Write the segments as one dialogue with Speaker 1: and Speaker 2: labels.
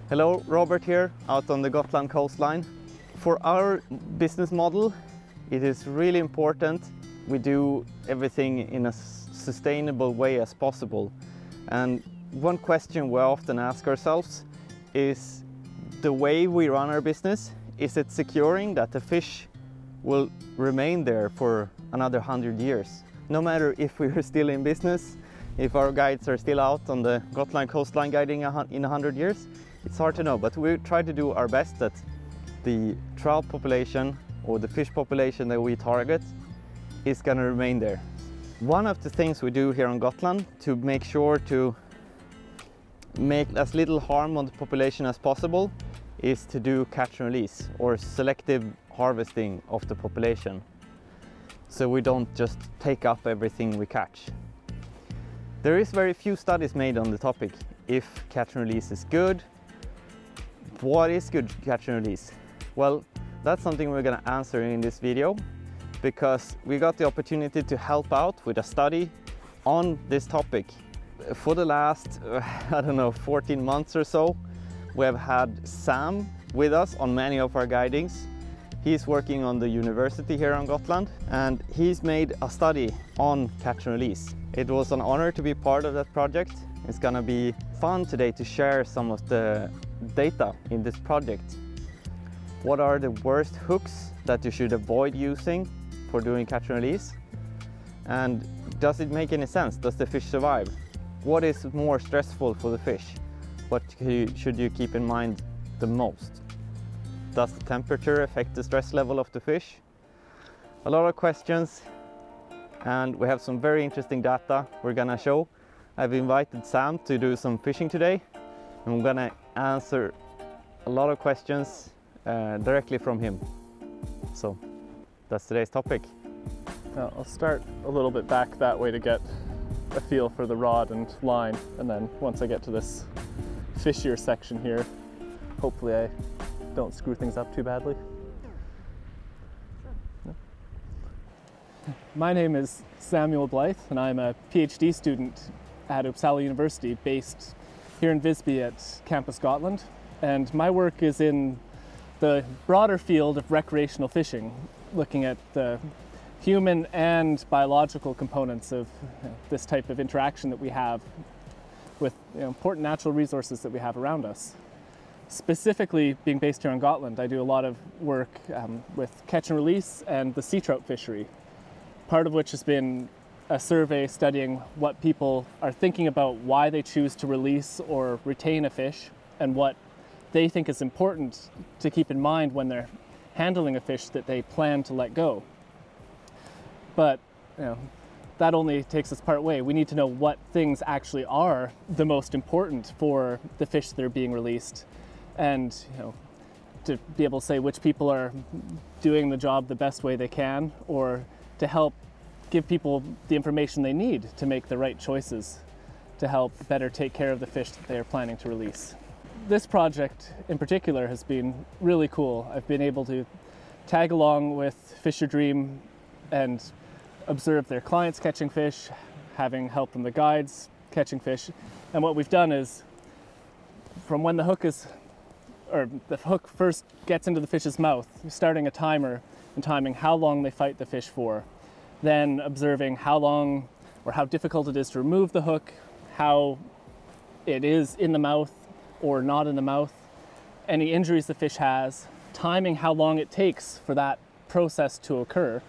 Speaker 1: Hello, Robert here, out on the Gotland coastline. For our business model, it is really important we do everything in a sustainable way as possible. And one question we often ask ourselves is the way we run our business, is it securing that the fish will remain there for another 100 years? No matter if we're still in business, if our guides are still out on the Gotland coastline guiding in 100 years, it's hard to know, but we try to do our best that the trout population or the fish population that we target is going to remain there. One of the things we do here on Gotland to make sure to make as little harm on the population as possible is to do catch and release or selective harvesting of the population. So we don't just take up everything we catch. There is very few studies made on the topic. If catch and release is good, what is good catch and release? Well, that's something we're going to answer in this video, because we got the opportunity to help out with a study on this topic. For the last, 14 months or so, we have had Sam with us on many of our guidings. He's working on the university here on Gotland, and he's made a study on catch and release. It was an honor to be part of that project. It's gonna be fun today to share some of the data in this project. What are the worst hooks that you should avoid using for doing catch and release? And does it make any sense? Does the fish survive? What is more stressful for the fish? What should you keep in mind the most? Does the temperature affect the stress level of the fish? A lot of questions, and we have some very interesting data we're gonna show. I've invited Sam to do some fishing today, and I'm gonna answer a lot of questions directly from him. So that's today's topic.
Speaker 2: I'll start a little bit back that way to get a feel for the rod and line, and then once I get to this fishier section here, hopefully I don't screw things up too badly. My name is Samuel Blythe, and I'm a PhD student at Uppsala University, based here in Visby at Campus Gotland. And my work is in the broader field of recreational fishing, looking at the human and biological components of this type of interaction that we have with important natural resources that we have around us. Specifically, being based here on Gotland, I do a lot of work with catch and release and the sea trout fishery, part of which has been a survey studying what people are thinking about, why they choose to release or retain a fish, and what they think is important to keep in mind when they're handling a fish that they plan to let go. But that only takes us part way. We need to know what things actually are the most important for the fish that are being released, and to be able to say which people are doing the job the best way they can, or to help give people the information they need to make the right choices to help better take care of the fish that they are planning to release. This project in particular has been really cool. I've been able to tag along with Fisher Dream and observe their clients catching fish, having help from the guides catching fish. And what we've done is, from when the hook first gets into the fish's mouth, starting a timer and timing how long they fight the fish for, then observing how long or how difficult it is to remove the hook, how it is in the mouth or not in the mouth, any injuries the fish has, timing how long it takes for that process to occur,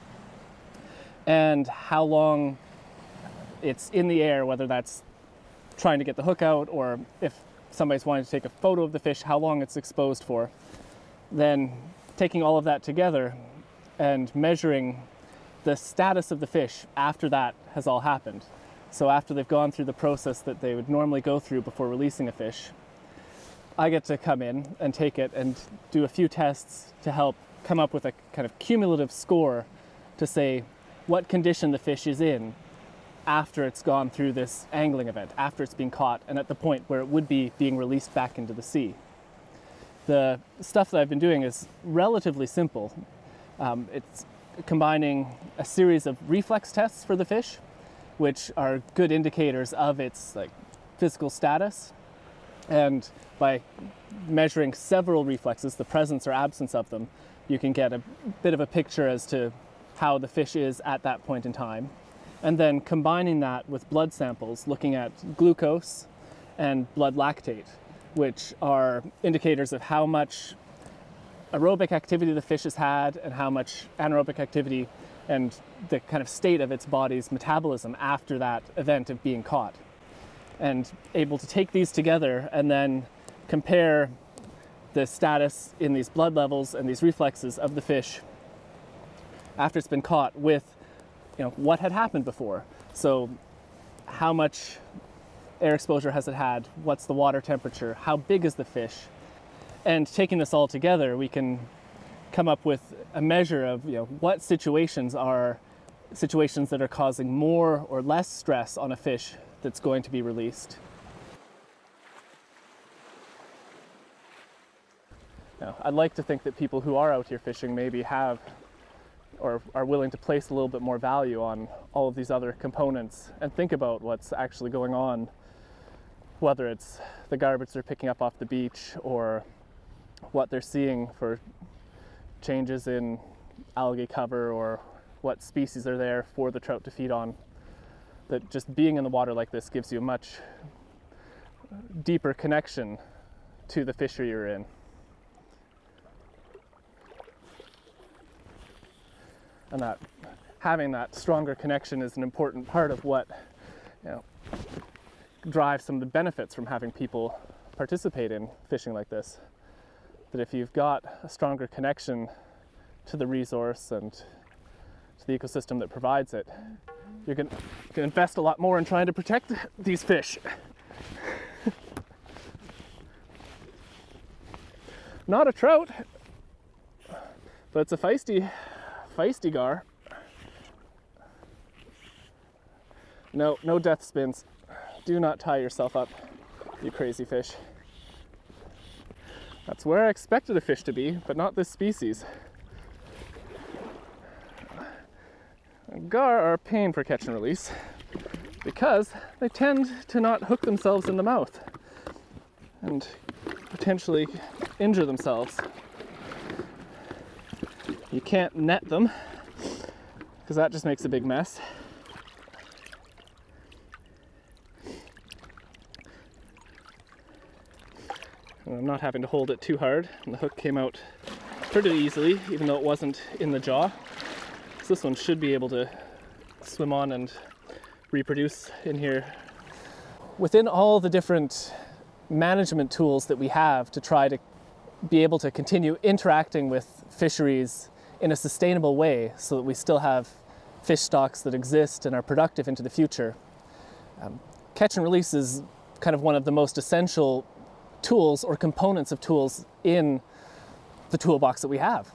Speaker 2: and how long it's in the air, whether that's trying to get the hook out, or if somebody's wanting to take a photo of the fish, how long it's exposed for. Then taking all of that together and measuring the status of the fish after that has all happened. So after they've gone through the process that they would normally go through before releasing a fish, I get to come in and take it and do a few tests to help come up with a kind of cumulative score to say what condition the fish is in after it's gone through this angling event, after it's been caught, and at the point where it would be being released back into the sea. The stuff that I've been doing is relatively simple. It's combining a series of reflex tests for the fish, which are good indicators of its physical status, And by measuring several reflexes, the presence or absence of them, you can get a bit of a picture as to how the fish is at that point in time. And then combining that with blood samples, looking at glucose and blood lactate, which are indicators of how much aerobic activity the fish has had and how much anaerobic activity and the kind of state of its body's metabolism after that event of being caught. And able to take these together and then compare the status in these blood levels and these reflexes of the fish after it's been caught with, what had happened before. So how much air exposure has it had? What's the water temperature? How big is the fish? And taking this all together, we can come up with a measure of what situations are situations that are causing more or less stress on a fish that's going to be released. Now, I'd like to think that people who are out here fishing maybe have or are willing to place a little bit more value on all of these other components and think about what's actually going on, whether it's the garbage they're picking up off the beach or what they're seeing for changes in algae cover or what species are there for the trout to feed on. That just being in the water like this gives you a much deeper connection to the fishery you're in. And that having that stronger connection is an important part of what drives some of the benefits from having people participate in fishing like this. That if you've got a stronger connection to the resource and to the ecosystem that provides it, you can invest a lot more in trying to protect these fish. Not a trout, but it's a feisty gar. No death spins. Do not tie yourself up, you crazy fish. That's where I expected a fish to be, but not this species. Gar are a pain for catch and release because they tend to not hook themselves in the mouth and potentially injure themselves. You can't net them because that just makes a big mess. And I'm not having to hold it too hard, and the hook came out pretty easily, even though it wasn't in the jaw. So this one should be able to swim on and reproduce in here. Within all the different management tools that we have to try to be able to continue interacting with fisheries in a sustainable way so that we still have fish stocks that exist and are productive into the future, catch and release is kind of one of the most essential tools or components of tools in the toolbox that we have.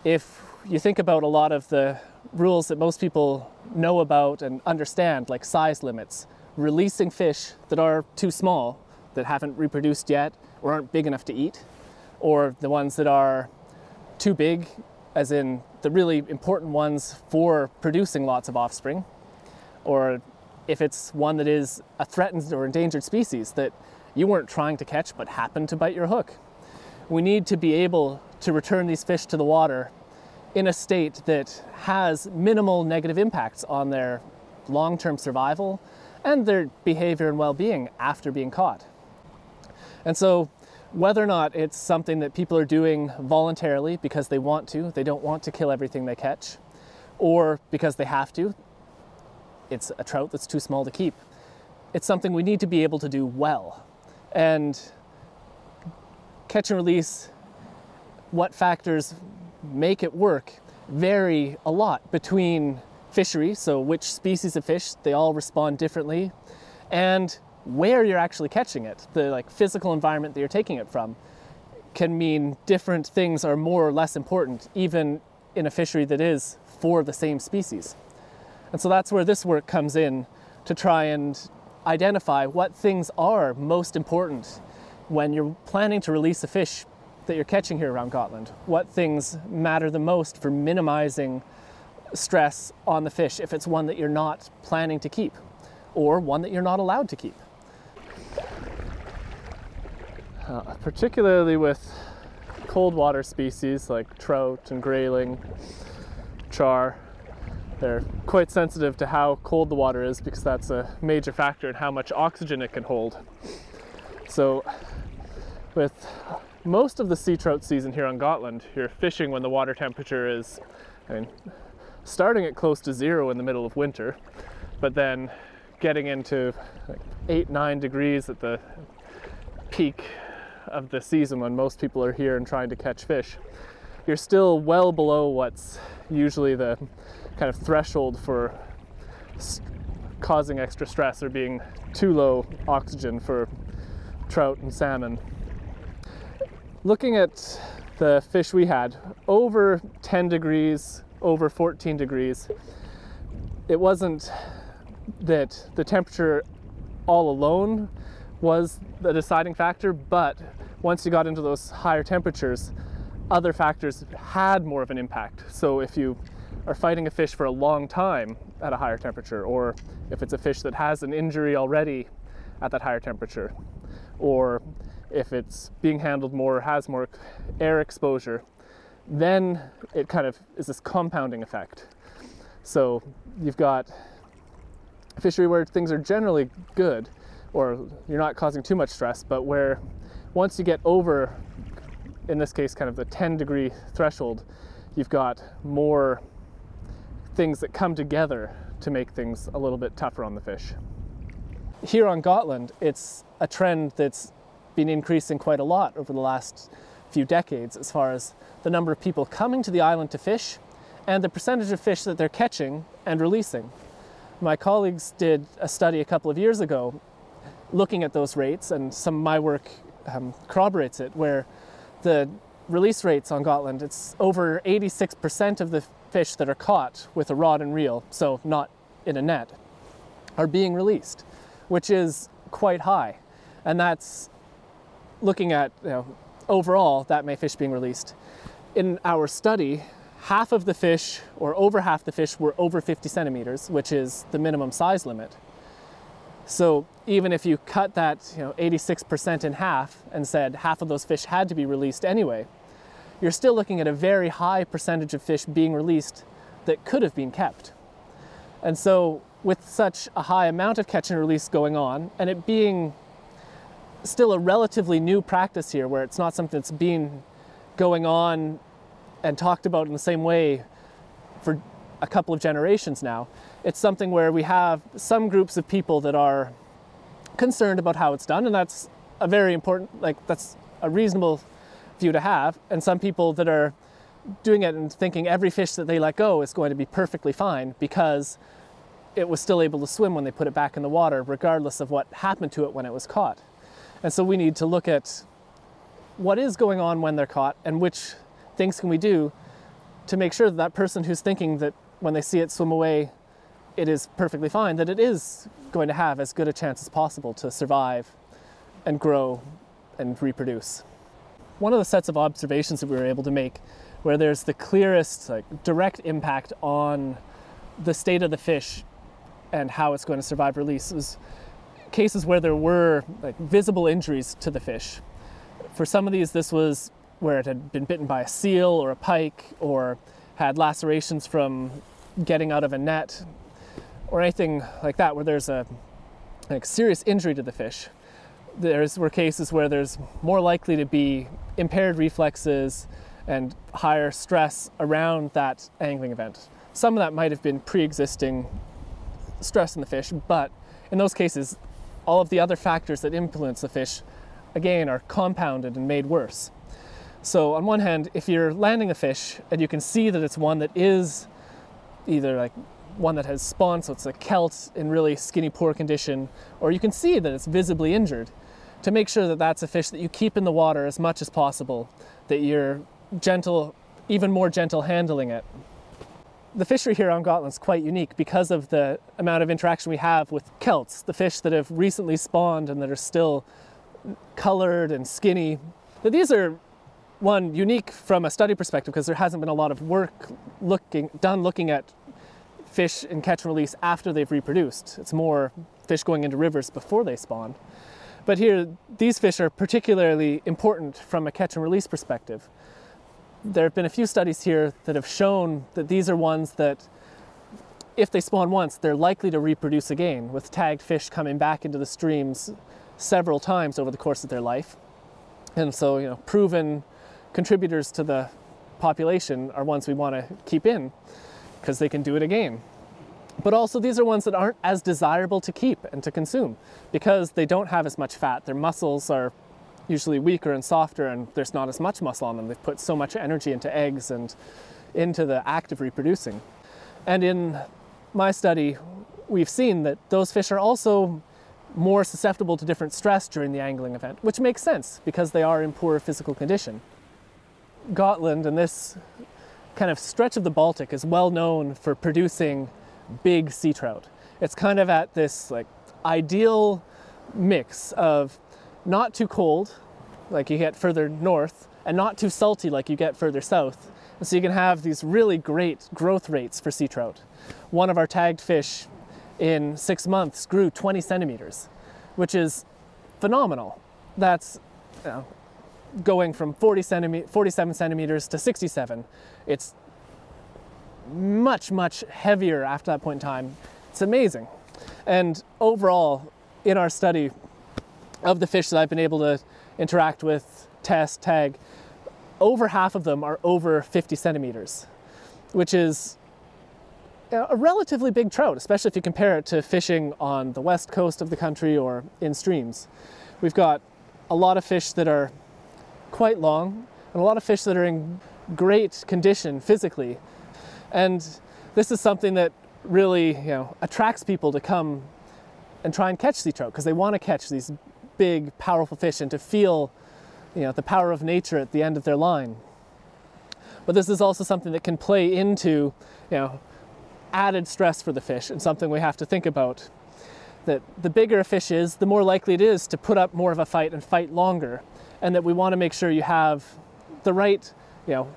Speaker 2: If you think about a lot of the rules that most people know about and understand, like size limits, releasing fish that are too small, that haven't reproduced yet or aren't big enough to eat, or the ones that are too big, as in the really important ones for producing lots of offspring, or if it's one that is a threatened or endangered species that you weren't trying to catch but happened to bite your hook. We need to be able to return these fish to the water in a state that has minimal negative impacts on their long-term survival and their behavior and well-being after being caught. And so whether or not it's something that people are doing voluntarily because they want to, they don't want to kill everything they catch, or because they have to, it's a trout that's too small to keep. It's something we need to be able to do well. And catch and release, what factors make it work, vary a lot between fisheries, so which species of fish, they all respond differently, and where you're actually catching it. The physical environment that you're taking it from can mean different things are more or less important, even in a fishery that is for the same species. And so that's where this work comes in, to try and identify what things are most important when you're planning to release a fish that you're catching here around Gotland. What things matter the most for minimizing stress on the fish if it's one that you're not planning to keep, or one that you're not allowed to keep. particularly with cold water species like trout and grayling, char. They're quite sensitive to how cold the water is because that's a major factor in how much oxygen it can hold. So with most of the sea trout season here on Gotland, you're fishing when the water temperature is, starting at close to 0 in the middle of winter, but then getting into like 8-9 degrees at the peak of the season when most people are here and trying to catch fish. You're still well below what's usually the kind of threshold for causing extra stress or being too low oxygen for trout and salmon. Looking at the fish we had, over 10 degrees, over 14 degrees, it wasn't that the temperature all alone was the deciding factor, but once you got into those higher temperatures, other factors had more of an impact. So if you are fighting a fish for a long time at a higher temperature, or if it's a fish that has an injury already at that higher temperature, or if it's being handled more, has more air exposure, then it kind of is this compounding effect. So you've got a fishery where things are generally good, or you're not causing too much stress, but where once you get over, in this case, kind of the 10-degree threshold, you've got more things that come together to make things a little bit tougher on the fish. Here on Gotland, it's a trend that's been increasing quite a lot over the last few decades as far as the number of people coming to the island to fish and the percentage of fish that they're catching and releasing. My colleagues did a study a couple of years ago looking at those rates, and some of my work corroborates it, where the release rates on Gotland, it's over 86% of the fish that are caught with a rod and reel, so not in a net, are being released, which is quite high. And that's looking at, overall that many fish being released. In our study, half of the fish, or over half the fish, were over 50 centimeters, which is the minimum size limit. So even if you cut that 86% in half and said half of those fish had to be released anyway, you're still looking at a very high percentage of fish being released that could have been kept. And so with such a high amount of catch and release going on, and it being still a relatively new practice here, where it's not something that's been going on and talked about in the same way for a couple of generations now, it's something where we have some groups of people that are concerned about how it's done, and that's a very important, that's a reasonable view to have, and some people that are doing it and thinking every fish that they let go is going to be perfectly fine because it was still able to swim when they put it back in the water, regardless of what happened to it when it was caught. And so we need to look at what is going on when they're caught and which things can we do to make sure that that person who's thinking that when they see it swim away, it is perfectly fine, that it is going to have as good a chance as possible to survive and grow and reproduce. One of the sets of observations that we were able to make where there's the clearest direct impact on the state of the fish and how it's going to survive release was cases where there were visible injuries to the fish. For some of these, this was where it had been bitten by a seal or a pike, or had lacerations from getting out of a net, or anything like that, where there's a serious injury to the fish. Were cases where there's more likely to be impaired reflexes and higher stress around that angling event. Some of that might have been pre-existing stress in the fish, but in those cases, all of the other factors that influence the fish, again, are compounded and made worse. So on one hand, if you're landing a fish and you can see that it's one that is either one that has spawned, so it's a kelt in really skinny, poor condition, or you can see that it's visibly injured, to make sure that that's a fish that you keep in the water as much as possible, that you're gentle, even more gentle handling it. The fishery here on Gotland is quite unique because of the amount of interaction we have with kelts, the fish that have recently spawned and that are still colored and skinny. But these are, one, unique from a study perspective because there hasn't been a lot of work done looking at fish in catch and release after they've reproduced. It's more fish going into rivers before they spawn. But here, these fish are particularly important from a catch and release perspective. There have been a few studies here that have shown that these are ones that, if they spawn once, they're likely to reproduce again, with tagged fish coming back into the streams several times over the course of their life. And so, you know, proven contributors to the population are ones we want to keep in because they can do it again. But also these are ones that aren't as desirable to keep and to consume because they don't have as much fat. Their muscles are usually weaker and softer, and there's not as much muscle on them. They've put so much energy into eggs and into the act of reproducing. And in my study, we've seen that those fish are also more susceptible to different stress during the angling event, which makes sense because they are in poor physical condition. Gotland and this kind of stretch of the Baltic is well known for producing big sea trout. It's kind of at this like ideal mix of not too cold, like you get further north, and not too salty like you get further south. And so you can have these really great growth rates for sea trout. One of our tagged fish in 6 months grew 20 centimeters, which is phenomenal. That's, you know, going from 47 centimeters to 67. It's much, much heavier after that point in time. It's amazing. And overall, in our study of the fish that I've been able to interact with, test, tag, over half of them are over 50 centimeters, which is a relatively big trout, especially if you compare it to fishing on the west coast of the country or in streams. We've got a lot of fish that are quite long and a lot of fish that are in great condition physically. And this is something that really, you know, attracts people to come and try and catch sea trout because they want to catch these big, powerful fish and to feel, you know, the power of nature at the end of their line. But this is also something that can play into, you know, added stress for the fish, and something we have to think about. That the bigger a fish is, the more likely it is to put up more of a fight and fight longer, and that we want to make sure you have the right, you know,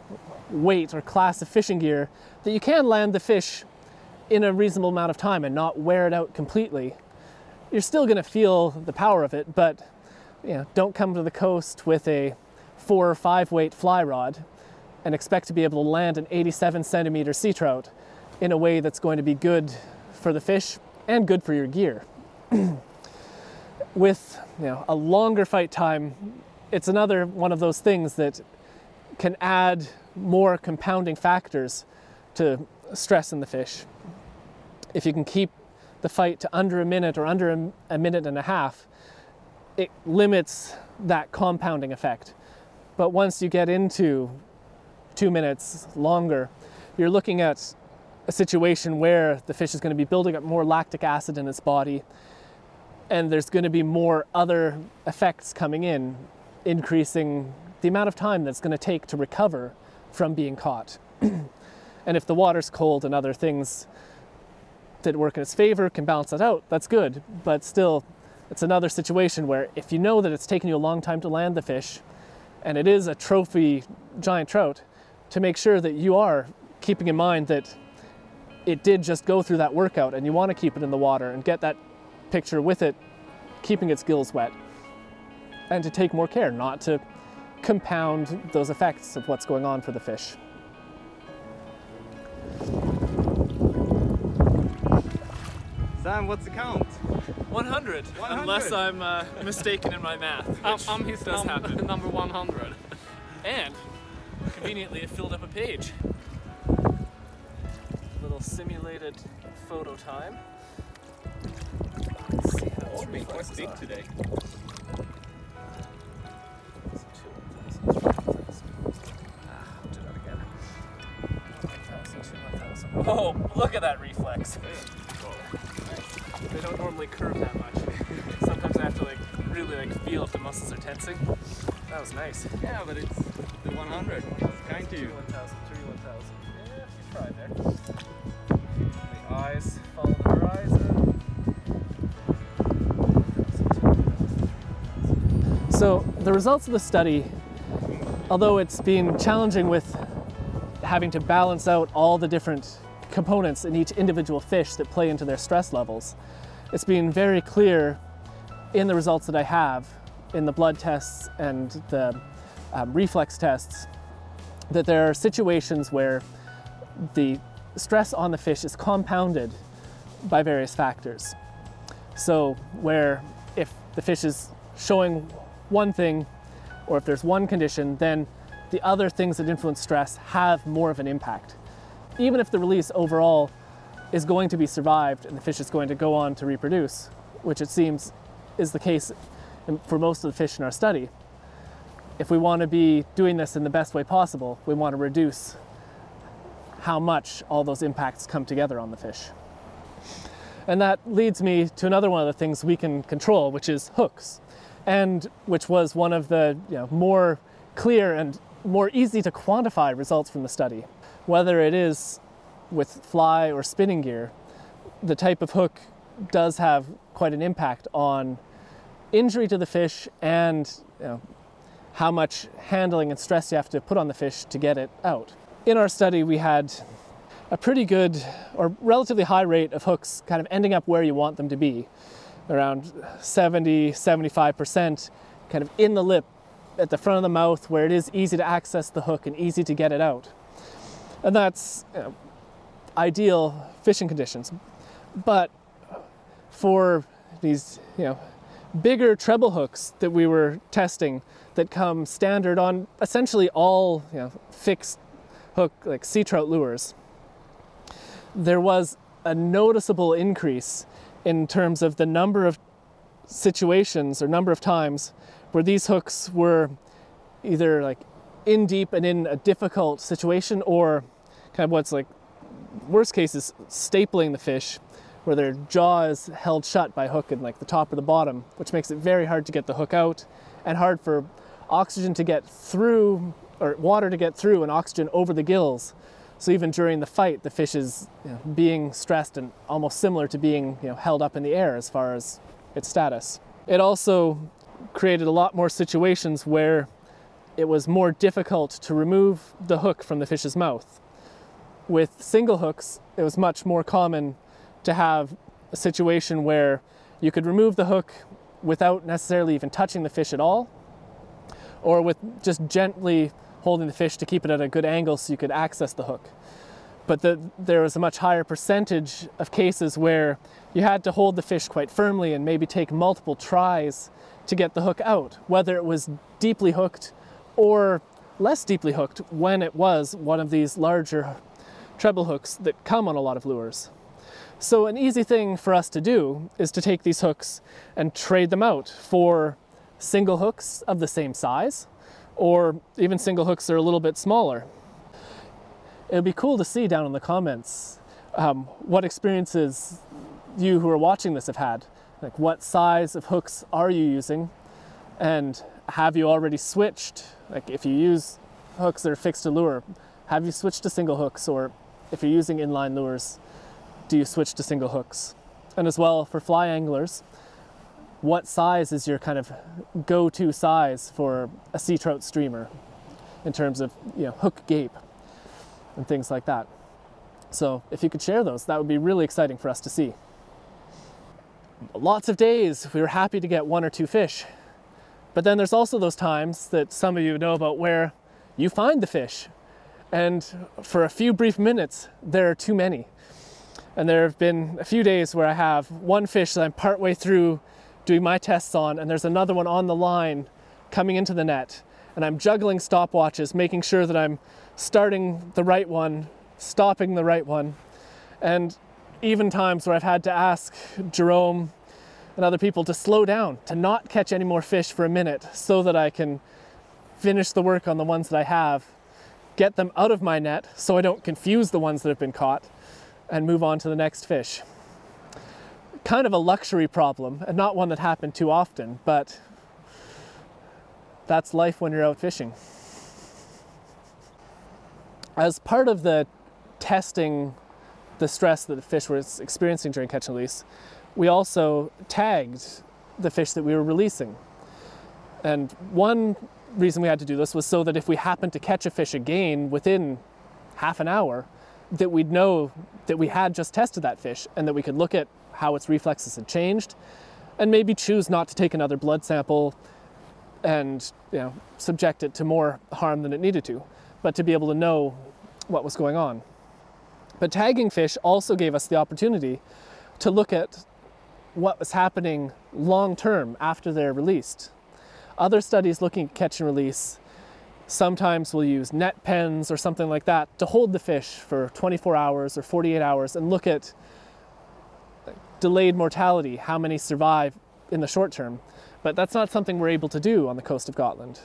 Speaker 2: weight or class of fishing gear that you can land the fish in a reasonable amount of time and not wear it out completely. You're still going to feel the power of it, but you know, don't come to the coast with a 4 or 5 weight fly rod and expect to be able to land an 87 centimeter sea trout in a way that's going to be good for the fish and good for your gear. With, you know, a longer fight time, it's another one of those things that can add more compounding factors to stress in the fish. If you can keep the fight to under a minute or under a minute and a half, it limits that compounding effect. But once you get into 2 minutes longer, you're looking at a situation where the fish is going to be building up more lactic acid in its body, and there's going to be more other effects coming in, increasing the amount of time that's going to take to recover from being caught. And if the water's cold and other things that work in its favor can balance that out, that's good. But still, it's another situation where if you know that it's taken you a long time to land the fish, and it is a trophy giant trout, to make sure that you are keeping in mind that it did just go through that workout and you want to keep it in the water and get that picture with it keeping its gills wet, and to take more care not to compound those effects of what's going on for the fish.
Speaker 1: Sam, what's the count?
Speaker 2: 100, unless I'm mistaken in my math.
Speaker 3: I'm his number 100.
Speaker 2: And conveniently it filled up a page. Little simulated photo time. Let's see how it's been quite big today. I'll do that again. 1,000, 2,000. Oh, look at that reflex. They don't normally curve that much. Sometimes I have to really feel if the muscles are tensing. That was nice.
Speaker 1: Yeah, but it's the 100. It's kind to you.
Speaker 2: 1,000, 1,000. Yeah, you tried there. The eyes follow the horizon. So the results of the study, although it's been challenging with having to balance out all the different components in each individual fish that play into their stress levels, it's been very clear in the results that I have in the blood tests and the reflex tests that there are situations where the stress on the fish is compounded by various factors. So where if the fish is showing one thing, or if there's one condition, then the other things that influence stress have more of an impact. Even if the release overall is going to be survived and the fish is going to go on to reproduce, which it seems is the case for most of the fish in our study, if we want to be doing this in the best way possible, we want to reduce how much all those impacts come together on the fish. And that leads me to another one of the things we can control, which is hooks, and which was one of the more clear and more easy to quantify results from the study. Whether it is with fly or spinning gear, the type of hook does have quite an impact on injury to the fish and how much handling and stress you have to put on the fish to get it out. In our study, we had a pretty good or relatively high rate of hooks kind of ending up where you want them to be, around 70–75% kind of in the lip at the front of the mouth where it is easy to access the hook and easy to get it out. And that's ideal fishing conditions. But for these bigger treble hooks that we were testing that come standard on essentially all fixed hook like sea trout lures, there was a noticeable increase in terms of the number of situations or number of times where these hooks were either like in deep and in a difficult situation, or kind of what's like worst case is stapling the fish, where their jaw is held shut by a hook in like the top or the bottom, which makes it very hard to get the hook out and hard for oxygen to get through, or water to get through, and oxygen over the gills. So even during the fight, the fish is being stressed and almost similar to being held up in the air as far as its status. It also created a lot more situations where it was more difficult to remove the hook from the fish's mouth. With single hooks, it was much more common to have a situation where you could remove the hook without necessarily even touching the fish at all, or with just gently holding the fish to keep it at a good angle so you could access the hook. But there was a much higher percentage of cases where you had to hold the fish quite firmly and maybe take multiple tries to get the hook out, whether it was deeply hooked or less deeply hooked when it was one of these larger treble hooks that come on a lot of lures. So an easy thing for us to do is to take these hooks and trade them out for single hooks of the same size, or even single hooks that are a little bit smaller. It would be cool to see down in the comments what experiences you who are watching this have had. Like, what size of hooks are you using, and have you already switched? Like, if you use hooks that are fixed to lure, have you switched to single hooks? Or if you're using inline lures, do you switch to single hooks? And as well, for fly anglers, what size is your kind of go-to size for a sea trout streamer in terms of hook gape and things like that? So if you could share those, that would be really exciting for us to see. Lots of days we were happy to get one or two fish, but then there's also those times that some of you know about where you find the fish, and for a few brief minutes there are too many. And there have been a few days where I have one fish that I'm partway through doing my tests on, and there's another one on the line coming into the net, and I'm juggling stopwatches, making sure that I'm starting the right one, stopping the right one, and even times where I've had to ask Jerome and other people to slow down, to not catch any more fish for a minute so that I can finish the work on the ones that I have, get them out of my net so I don't confuse the ones that have been caught, and move on to the next fish. Kind of a luxury problem, and not one that happened too often, but that's life when you're out fishing. As part of the testing the stress that the fish was experiencing during catch and release, we also tagged the fish that we were releasing. And one reason we had to do this was so that if we happened to catch a fish again within half an hour, that we'd know that we had just tested that fish, and that we could look at how its reflexes had changed, and maybe choose not to take another blood sample and subject it to more harm than it needed to, but to be able to know what was going on. But tagging fish also gave us the opportunity to look at what was happening long term after they're released. Other studies looking at catch and release sometimes will use net pens or something like that to hold the fish for 24 hours or 48 hours and look at delayed mortality, how many survive in the short term. But that's not something we're able to do on the coast of Gotland.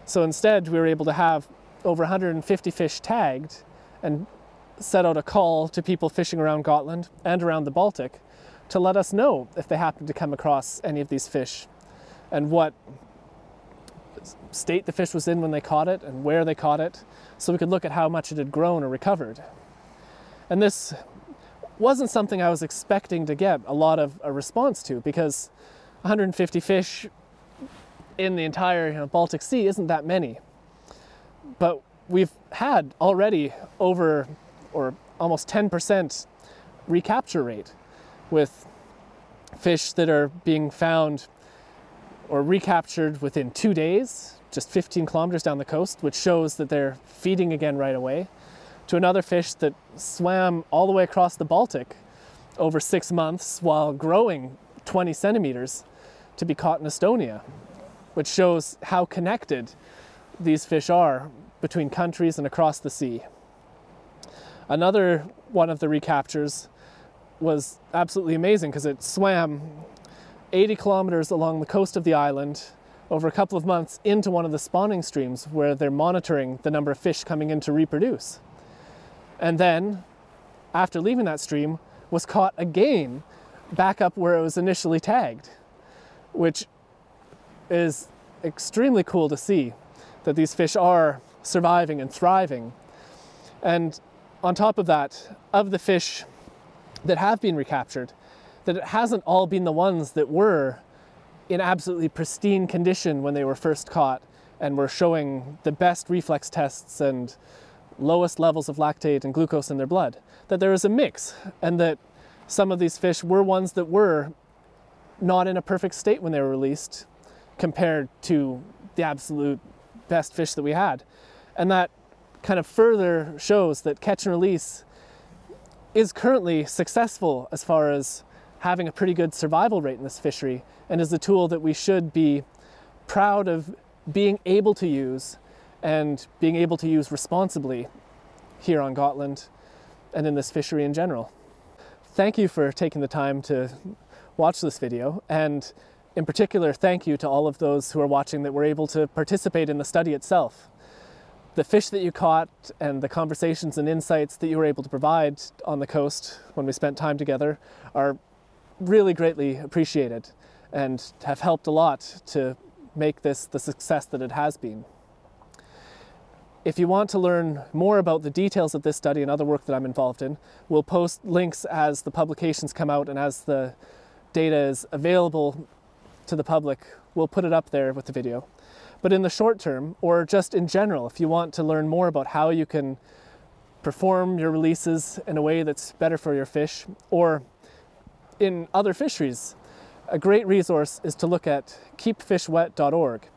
Speaker 2: So instead, we were able to have over 150 fish tagged and set out a call to people fishing around Gotland and around the Baltic to let us know if they happen to come across any of these fish and what state the fish was in when they caught it and where they caught it, so we could look at how much it had grown or recovered. And this wasn't something I was expecting to get a lot of a response to, because 150 fish in the entire Baltic Sea isn't that many. But we've had already over or almost 10% recapture rate with fish that are being found or recaptured within 2 days, just 15 kilometers down the coast, which shows that they're feeding again right away, to another fish that swam all the way across the Baltic over 6 months while growing 20 centimeters to be caught in Estonia, which shows how connected these fish are between countries and across the sea. Another one of the recaptures was absolutely amazing because it swam 80 kilometers along the coast of the island over a couple of months into one of the spawning streams where they're monitoring the number of fish coming in to reproduce. And then, after leaving that stream, was caught again back up where it was initially tagged, which is extremely cool to see that these fish are surviving and thriving. And on top of that, of the fish that have been recaptured, that it hasn't all been the ones that were in absolutely pristine condition when they were first caught and were showing the best reflex tests and lowest levels of lactate and glucose in their blood. That there is a mix, and that some of these fish were ones that were not in a perfect state when they were released compared to the absolute best fish that we had. And that kind of further shows that catch and release is currently successful as far as having a pretty good survival rate in this fishery, and is a tool that we should be proud of being able to use and being able to use responsibly here on Gotland and in this fishery in general. Thank you for taking the time to watch this video, and in particular, thank you to all of those who are watching that were able to participate in the study itself. The fish that you caught and the conversations and insights that you were able to provide on the coast when we spent time together are really greatly appreciated and have helped a lot to make this the success that it has been. If you want to learn more about the details of this study and other work that I'm involved in, we'll post links as the publications come out and as the data is available to the public. We'll put it up there with the video. But in the short term, or just in general, if you want to learn more about how you can perform your releases in a way that's better for your fish, or in other fisheries, a great resource is to look at keepfishwet.org,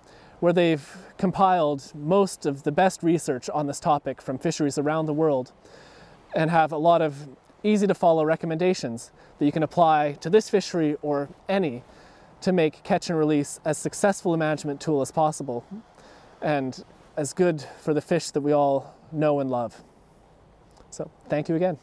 Speaker 2: where they've compiled most of the best research on this topic from fisheries around the world and have a lot of easy to follow recommendations that you can apply to this fishery or any to make catch and release as successful a management tool as possible and as good for the fish that we all know and love. So thank you again.